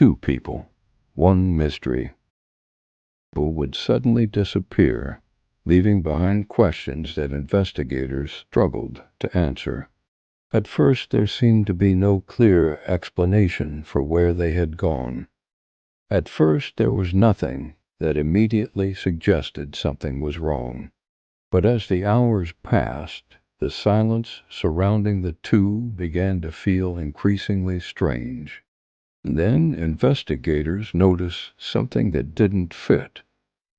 Two people, one mystery. People would suddenly disappear, leaving behind questions that investigators struggled to answer. At first, there seemed to be no clear explanation for where they had gone. At first, there was nothing that immediately suggested something was wrong. But as the hours passed, the silence surrounding the two began to feel increasingly strange. Then investigators noticed something that didn't fit.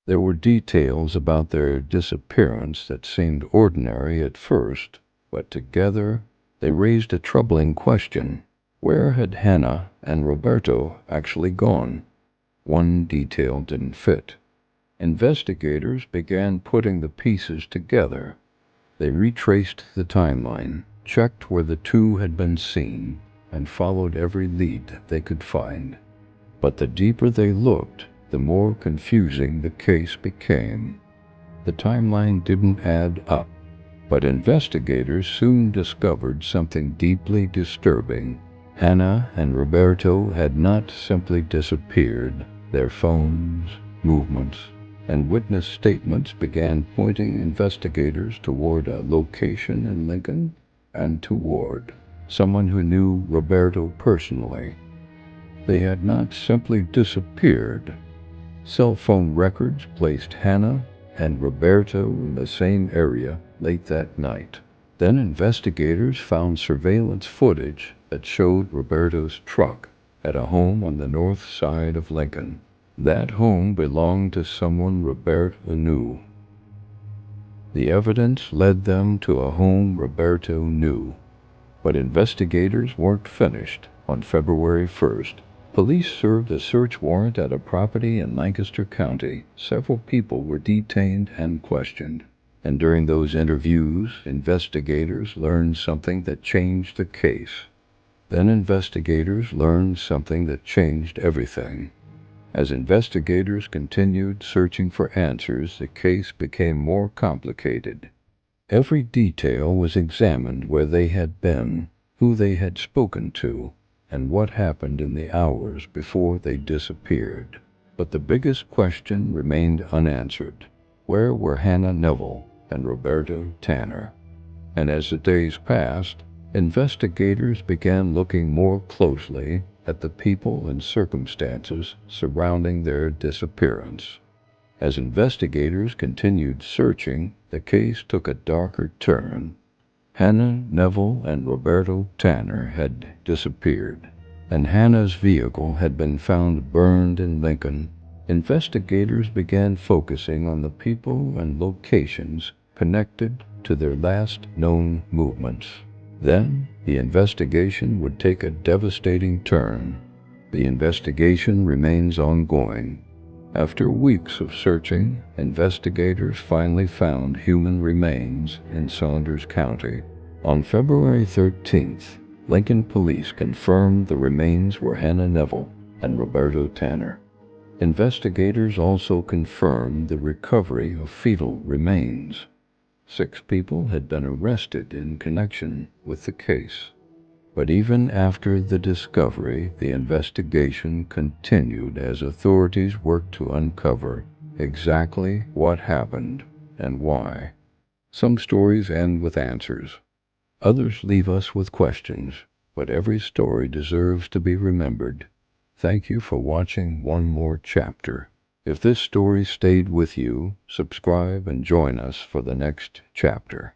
There were details about their disappearance that seemed ordinary at first, but together they raised a troubling question. Where had Hannah and Roberto actually gone? One detail didn't fit. Investigators began putting the pieces together. They retraced the timeline, checked where the two had been seen, and followed every lead they could find. But the deeper they looked, the more confusing the case became. The timeline didn't add up, but investigators soon discovered something deeply disturbing. Hannah and Roberto had not simply disappeared. Their phones, movements, and witness statements began pointing investigators toward a location in Lincoln and toward someone who knew Roberto personally. They had not simply disappeared. Cell phone records placed Hannah and Roberto in the same area late that night. Then investigators found surveillance footage that showed Roberto's truck at a home on the north side of Lincoln. That home belonged to someone Roberto knew. The evidence led them to a home Roberto knew. But investigators weren't finished. On February 1st, police served a search warrant at a property in Lancaster County. Several people were detained and questioned. And during those interviews, investigators learned something that changed the case. Then investigators learned something that changed everything. As investigators continued searching for answers, the case became more complicated. Every detail was examined: where they had been, who they had spoken to, and what happened in the hours before they disappeared. But the biggest question remained unanswered. Where were Hannah Neville and Roberto Tanner? And as the days passed, investigators began looking more closely at the people and circumstances surrounding their disappearance. As investigators continued searching, the case took a darker turn. Hannah Neville and Roberto Tanner had disappeared, and Hannah's vehicle had been found burned in Lincoln. Investigators began focusing on the people and locations connected to their last known movements. Then, the investigation would take a devastating turn. The investigation remains ongoing. After weeks of searching, investigators finally found human remains in Saunders County. On February 13th, Lincoln police confirmed the remains were Hannah Neville and Roberto Tanner. Investigators also confirmed the recovery of fetal remains. 6 people had been arrested in connection with the case. But even after the discovery, the investigation continued as authorities worked to uncover exactly what happened and why. Some stories end with answers. Others leave us with questions, but every story deserves to be remembered. Thank you for watching one more chapter. If this story stayed with you, subscribe and join us for the next chapter.